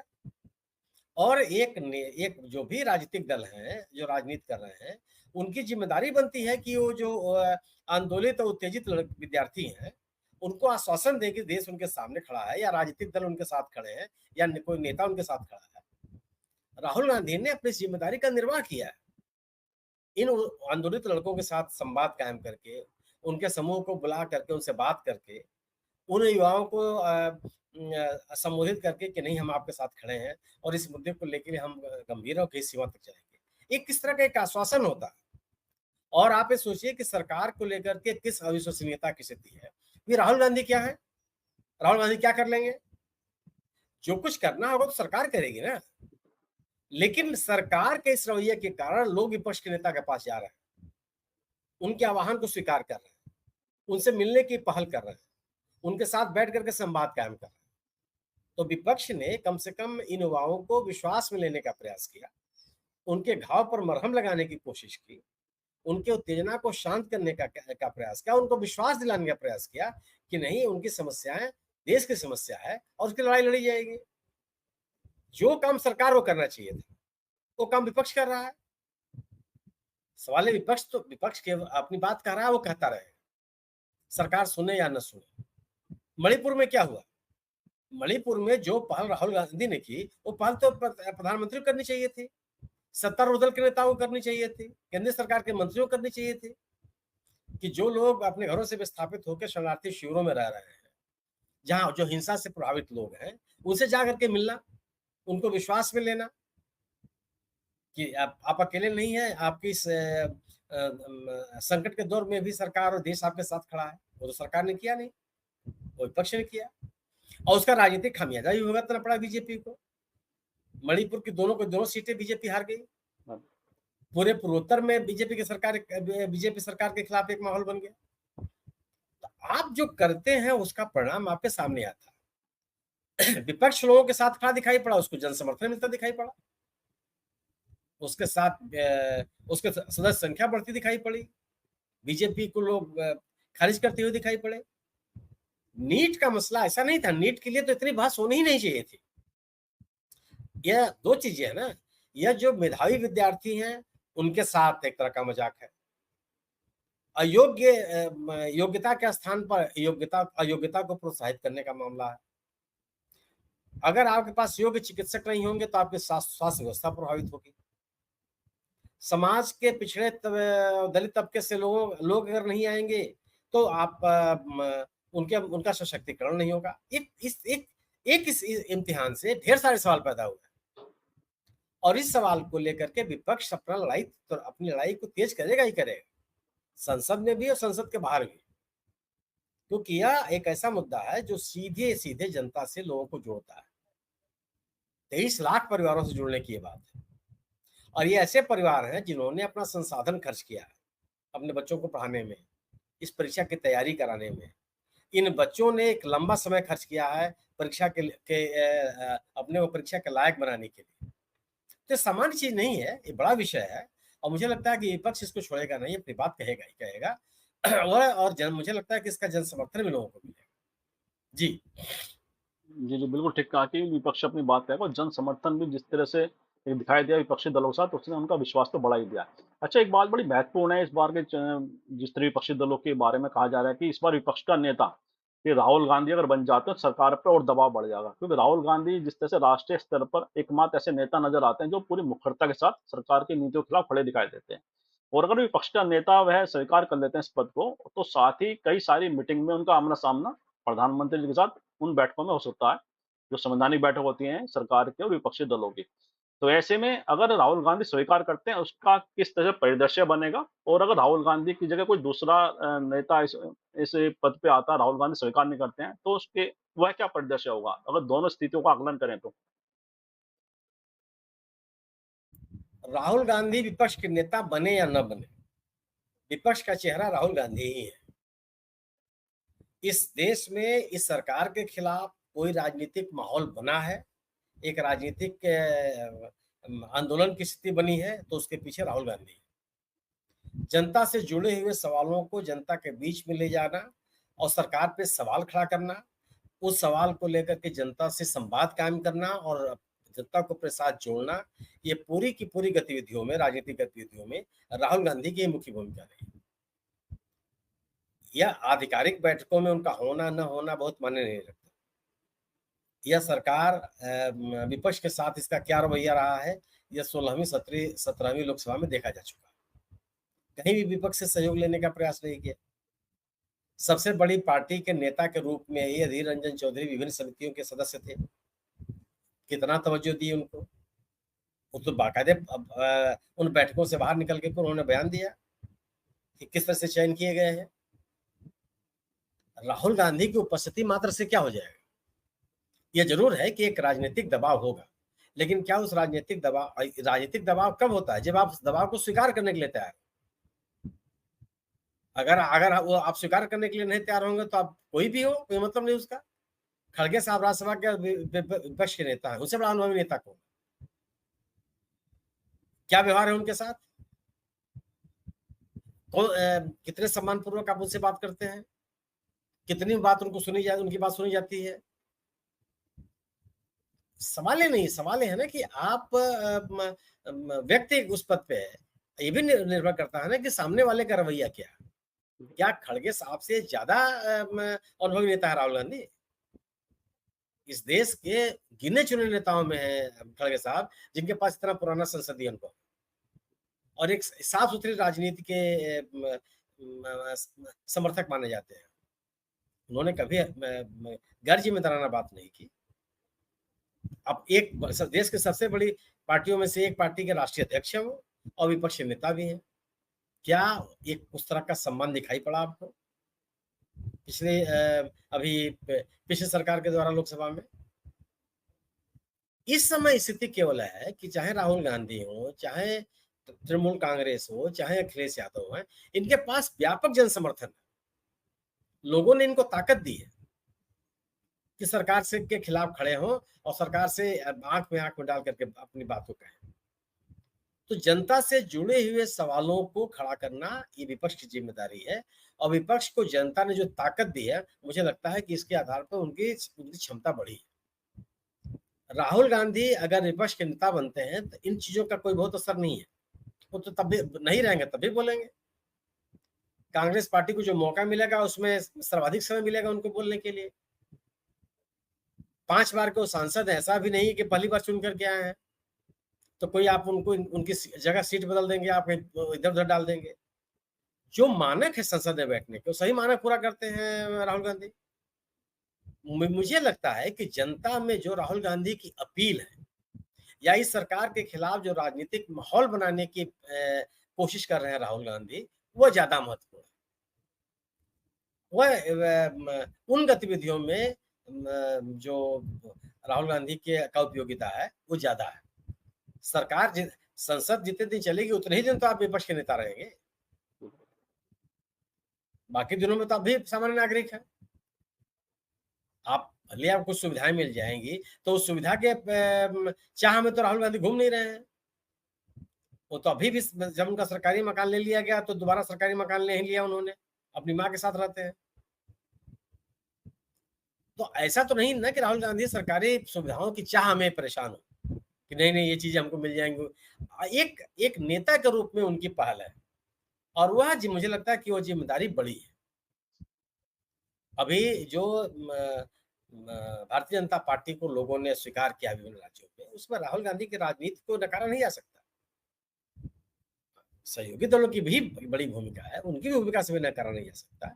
और एक जो भी राजनीतिक दल हैं, जो राजनीति कर रहे हैं, उनकी ज़िम्मेदारी बनती है कि वो जो आंदोलित और उत्तेजित विद्यार्थी हैं, उनको आश्वासन दें कि देश उनके सामने खड़ा है या राजनीतिक दल उनके साथ खड़े हैं या कोई नेता उनके साथ खड़ा है। राहुल गांधी ने अपनी ज़िम्मेदारी का निर्वाह किया है। इन आंदोलित लड़कों के साथ संवाद कायम करके, उनके समूह को बुला करके, उनसे बात करके, उन युवाओं को संबोधित करके कि नहीं हम आपके साथ खड़े हैं और इस मुद्दे को लेकर हम गंभीर और किस सीमा तक जाएंगे। एक किस तरह का एक आश्वासन होता है। और आप ये सोचिए कि सरकार को लेकर के किस अविश्वसनीयता की स्थिति है। ये राहुल गांधी क्या है? राहुल गांधी क्या कर लेंगे? जो कुछ करना होगा तो सरकार करेगी ना। लेकिन सरकार के इस रवैये के कारण लोग विपक्ष के नेता के पास जा रहे हैं, उनके आह्वान को स्वीकार कर रहे हैं, उनसे मिलने की पहल कर रहे हैं, उनके साथ बैठ करके संवाद कायम कर रहे हैं। तो विपक्ष ने कम से कम इन युवाओं को विश्वास में लेने का प्रयास किया, उनके घाव पर मरहम लगाने की कोशिश की, उनके उत्तेजना को शांत करने का प्रयास किया, उनको विश्वास दिलाने का प्रयास किया कि नहीं उनकी समस्याएं देश की समस्या है और उसकी लड़ाई लड़ी जाएगी। जो काम सरकार को करना चाहिए था, वो काम विपक्ष कर रहा है। सवाल है विपक्ष के अपनी बात कह रहा है, वो कहता रहे, सरकार सुने या न सुने। मणिपुर में क्या हुआ? मणिपुर में जो पहल राहुल गांधी ने की, वो पहल तो प्रधानमंत्री को करनी चाहिए थी, सत्तारूढ़ दल के नेताओं को करनी चाहिए थी, केंद्र सरकार के मंत्रियों को करनी चाहिए थी कि जो लोग अपने घरों से विस्थापित होकर शरणार्थी शिविरों में रह रहे हैं, जहां जो हिंसा से प्रभावित लोग हैं, उनसे जाकर के मिलना, उनको विश्वास में लेना कि आप अकेले नहीं हैं, आपकी इस संकट के दौर में भी सरकार और देश आपके साथ खड़ा है। वो तो सरकार ने किया नहीं, वो विपक्ष ने किया और उसका राजनीतिक खामियाजा भी भुगतना पड़ा बीजेपी को। मणिपुर की दोनों सीटें बीजेपी हार गई। पूरे पूर्वोत्तर में बीजेपी सरकार के खिलाफ एक माहौल बन गया। तो आप जो करते हैं उसका परिणाम आपके सामने आता है। विपक्ष लोगों के साथ खड़ा दिखाई पड़ा, उसको जन समर्थन मिलता दिखाई पड़ा, उसके साथ उसके सदस्य संख्या बढ़ती दिखाई पड़ी, बीजेपी को लोग खारिज करते हुए दिखाई पड़े। नीट का मसला ऐसा नहीं था, नीट के लिए तो इतनी बहस होनी ही नहीं चाहिए थी। यह दो चीजें है ना, यह जो मेधावी विद्यार्थी हैं उनके साथ एक तरह का मजाक है, अयोग्य योग्यता के स्थान पर अयोग्यता को प्रोत्साहित करने का मामला है। अगर आपके पास योग्य चिकित्सक नहीं होंगे तो आपकी स्वास्थ्य व्यवस्था प्रभावित होगी। समाज के पिछड़े दलित तबके से लोग अगर नहीं आएंगे तो आप उनका सशक्तिकरण नहीं होगा। इस इम्तिहान से ढेर सारे सवाल पैदा हुए और इस सवाल को लेकर के विपक्ष अपनी लड़ाई को तेज करेगा ही करेगा, संसद में भी और संसद के बाहर भी, क्योंकि यह एक ऐसा मुद्दा है जो सीधे सीधे जनता से लोगों को जोड़ता है। 23 लाख परिवारों से जुड़ने की बात है और ये ऐसे परिवार हैं जिन्होंने अपना संसाधन खर्च किया है अपने बच्चों को पढ़ाने में, इस परीक्षा की तैयारी कराने में। इन बच्चों ने एक लंबा समय खर्च किया है परीक्षा अपने को परीक्षा के लायक बनाने के लिए। तो सामान्य चीज नहीं है, ये बड़ा विषय है और मुझे लगता है कि विपक्ष इसको छोड़ेगा नहीं, अपनी बात कहेगा ही कहेगा। और मुझे लगता है कि इसका जन समर्थन भी लोगों को मिलेगा। जी जी, जी, बिल्कुल ठीक कहा कि विपक्ष अपनी बात कहेगा और जन समर्थन भी जिस तरह से एक दिखाई दिया विपक्षी दलों के साथ, उसने उनका विश्वास तो बढ़ा ही दिया। अच्छा, एक बात बड़ी महत्वपूर्ण है इस बार के जिस तरह विपक्षी दलों के बारे में कहा जा रहा है कि इस बार विपक्ष का नेता कि राहुल गांधी अगर बन जाते हैं तो सरकार पर और दबाव बढ़ जाएगा। क्योंकि राहुल गांधी जिस तरह से राष्ट्रीय स्तर पर एकमात्र ऐसे नेता नजर आते हैं जो पूरी मुखरता के साथ सरकार की नीतियों के खिलाफ खड़े दिखाई देते हैं। और अगर विपक्ष का नेता वह स्वीकार कर लेते हैं इस पद को, तो साथ ही कई सारी मीटिंग में उनका आमना-सामना प्रधानमंत्री जी के साथ उन बैठकों में हो सकता है, जो संवैधानिक बैठक होती हैं सरकार के और विपक्षी दलों की। तो ऐसे में अगर राहुल गांधी स्वीकार करते हैं, उसका किस तरह परिदृश्य बनेगा? और अगर राहुल गांधी की जगह कोई दूसरा नेता इस पद पे आता है, राहुल गांधी स्वीकार नहीं करते हैं, तो उसके वह क्या परिदृश्य होगा? अगर दोनों स्थितियों का आकलन करें तो? राहुल गांधी विपक्ष के नेता बने या न बने, विपक्ष का चेहरा राहुल गांधी ही है। इस देश में इस सरकार के खिलाफ कोई राजनीतिक माहौल बना है, एक राजनीतिक आंदोलन की स्थिति बनी है, तो उसके पीछे राहुल गांधी। जनता से जुड़े हुए सवालों को जनता के बीच में ले जाना और सरकार पे सवाल खड़ा करना, उस सवाल को लेकर के जनता से संवाद कायम करना और जनता को अपने साथ जोड़ना, ये पूरी की पूरी गतिविधियों में, राजनीतिक गतिविधियों में राहुल गांधी की मुख्य भूमिका रही। यह आधिकारिक बैठकों में उनका होना न होना बहुत मायने नहीं रखता। यह सरकार विपक्ष के साथ इसका क्या रवैया रहा है, यह 16वीं 17वीं लोकसभा में देखा जा चुका है। कहीं भी विपक्ष से सहयोग लेने का प्रयास नहीं किया। सबसे बड़ी पार्टी के नेता के रूप में ये अधीर रंजन चौधरी विभिन्न समितियों के सदस्य थे। कितना तवज्जो दी उनको, वो तो बाकायदे उन बैठकों से बाहर निकल के उन्होंने बयान दिया कि किस तरह से चयन किए गए हैं। राहुल गांधी की उपस्थिति मात्र से क्या हो जाएगा? यह जरूर है कि एक राजनीतिक दबाव होगा, लेकिन क्या उस राजनीतिक दबाव कब होता है? जब आप उस दबाव को स्वीकार करने के लिए तैयार। अगर वो आप स्वीकार करने के लिए नहीं तैयार होंगे तो आप कोई भी हो, कोई मतलब नहीं उसका। खड़गे साहब राज्यसभा के विपक्ष के नेता है, उससे बड़ा अनुभवी नेता कौन? क्या व्यवहार है उनके साथ? कितने सम्मानपूर्वक आप उनसे बात करते हैं? कितनी बात उनकी बात सुनी जाती है? सवाल नहीं, सवाल है ना कि आप व्यक्ति उस पद पे है, ये भी निर्भर करता है ना कि सामने वाले का रवैया क्या है। क्या खड़गे साहब से ज्यादा अनुभवी नेता है राहुल गांधी? इस देश के गिने चुने नेताओं में है खड़गे साहब, जिनके पास इतना पुराना संसदीय अनुभव और एक साफ सुथरी राजनीति के समर्थक माने जाते हैं। उन्होंने कभी गैर जिम्मेदाराना बात नहीं की। अब एक देश के सबसे बड़ी पार्टियों में से एक पार्टी के राष्ट्रीय अध्यक्ष है वो और विपक्षी नेता भी है। क्या एक उस तरह का सम्मान दिखाई पड़ा आपको पिछले सरकार के द्वारा लोकसभा में? इस समय स्थिति केवल है कि चाहे राहुल गांधी हो, चाहे तृणमूल कांग्रेस हो, चाहे अखिलेश यादव हो, इनके पास व्यापक जन समर्थन है। लोगों ने इनको ताकत दी है कि सरकार से के खिलाफ खड़े हों और सरकार से आँख में डाल करके अपनी बात को कहें। तो जनता से जुड़े हुए सवालों को खड़ा करना ये विपक्ष की ज़िम्मेदारी है और विपक्ष को जनता ने जो ताकत दी है, मुझे लगता है कि इसके आधार पर उनकी उनकी क्षमता बढ़ी है। राहुल गांधी अगर विपक्ष के नेता बनते हैं, तो इन चीज़ों का कोई बहुत असर नहीं है। वो तो तब भी नहीं रहेंगे, तब भी बोलेंगे। कांग्रेस पार्टी को जो मौका मिलेगा, उसमें सर्वाधिक समय मिलेगा उनको बोलने के लिए। 5 बार के वो सांसद हैं, ऐसा भी नहीं है कि पहली बार चुन कर के आए हैं। तो कोई आप उनको उनकी जगह सीट बदल देंगे, आप इधर-उधर डाल देंगे। जो मानक है संसद में बैठने के, वो सही मानक पूरा करते हैं राहुल गांधी। मुझे लगता है कि जनता में जो राहुल गांधी की अपील है या इस सरकार के खिलाफ जो राजनीतिक माहौल बनाने की कोशिश कर रहे हैं राहुल गांधी, वो ज़्यादा महत्वपूर्ण है। वह उन गतिविधियों में जो राहुल गांधी के का उपयोगिता है, वो ज़्यादा है। सरकार संसद जितने दिन चलेगी उतने ही दिन तो आप विपक्ष के नेता रहेंगे। बाकी दिनों में तो आप भी सामान्य नागरिक हैं। आप भले आपको कुछ सुविधाएँ मिल जाएँगी, तो उस सुविधा के चाह में तो राहुल गांधी घूम नहीं रहे हैं। वो तो अभी भी जब उनका सरकारी मकान ले लिया गया, तो दोबारा सरकारी मकान नहीं लिया उन्होंने, अपनी माँ के साथ रहते हैं। तो ऐसा तो नहीं ना कि राहुल गांधी सरकारी सुविधाओं की चाह में परेशान हो, कि नहीं-नहीं ये चीज़ें हमको मिल जाएँगी। एक नेता के रूप में उनकी पहल है और वह मुझे लगता है कि वो ज़िम्मेदारी बड़ी है। अभी जो भारतीय जनता पार्टी को लोगों ने स्वीकार किया विभिन्न राज्यों में, उसमें राहुल गांधी की राजनीति को नकारा नहीं जा सकता। सहयोगी दलों की भी बड़ी भूमिका है, उनकी भी भूमिका से भी नकारा नहीं जा सकता।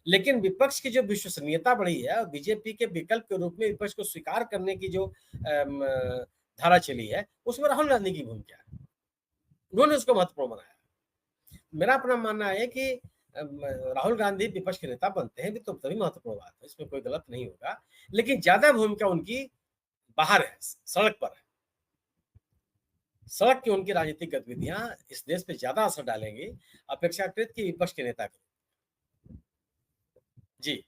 लेकिन विपक्ष की जो विश्वसनीयता बढ़ी है और बीजेपी के विकल्प के रूप में विपक्ष को स्वीकार करने की जो धारा चली है, उसमें राहुल गांधी की भूमिका है। उन्होंने उसको महत्वपूर्ण बनाया। मेरा अपना मानना है कि राहुल गांधी विपक्ष के नेता बनते हैं भी तो तभी महत्वपूर्ण बात है, इसमें कोई गलत नहीं होगा। लेकिन ज़्यादा भूमिका उनकी बाहर है, सड़क पर है। सड़क की उनकी राजनीतिक गतिविधियां इस देश पे ज़्यादा असर डालेंगी अपेक्षाकृत कि विपक्ष के नेता की। जी।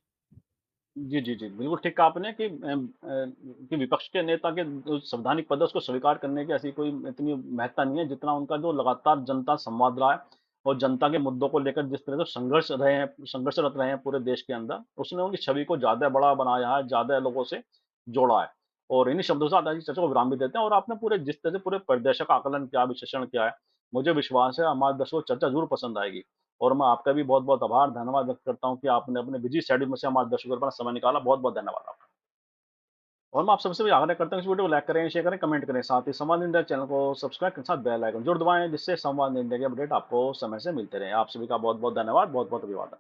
जी, जी, जी। बिल्कुल ठीक कहा आपने कि विपक्ष के नेता के जो संवैधानिक पद है उसको स्वीकार करने की ऐसी कोई इतनी महत्ता नहीं है, जितना उनका जो लगातार जनता संवाद रहा है और जनता के मुद्दों को लेकर जिस तरह से संघर्षरत रहे हैं पूरे देश के अंदर, उसने उनकी छवि को ज़्यादा बड़ा बनाया है, ज़्यादा लोगों से जोड़ा है। और इन्हीं शब्दों के साथ आज की चर्चा को विराम भी देते हैं और आपने पूरे जिस तरह से पूरे परिदृश्य का आकलन किया, विश्लेषण किया है, मुझे विश्वास है हमारे दर्शकों को चर्चा ज़रूर पसंद आएगी। और मैं आपका भी बहुत-बहुत आभार, धन्यवाद व्यक्त करता हूँ कि आपने अपने बिज़ी शेड्यूल में से हमारे दर्शकों के पास समय निकाला। बहुत-बहुत धन्यवाद आपका। और मैं आप सबसे भी आग्रह करता हूँ इस वीडियो को लाइक करें, शेयर करें, कमेंट करें। साथ ही संवाद इंडिया चैनल को सब्सक्राइब के साथ बेल आइकन ज़रूर दबाएँ, जिससे संवाद इंडिया के अपडेट आपको समय से मिलते रहें। आप सभी का बहुत-बहुत धन्यवाद, बहुत-बहुत अभिवादन।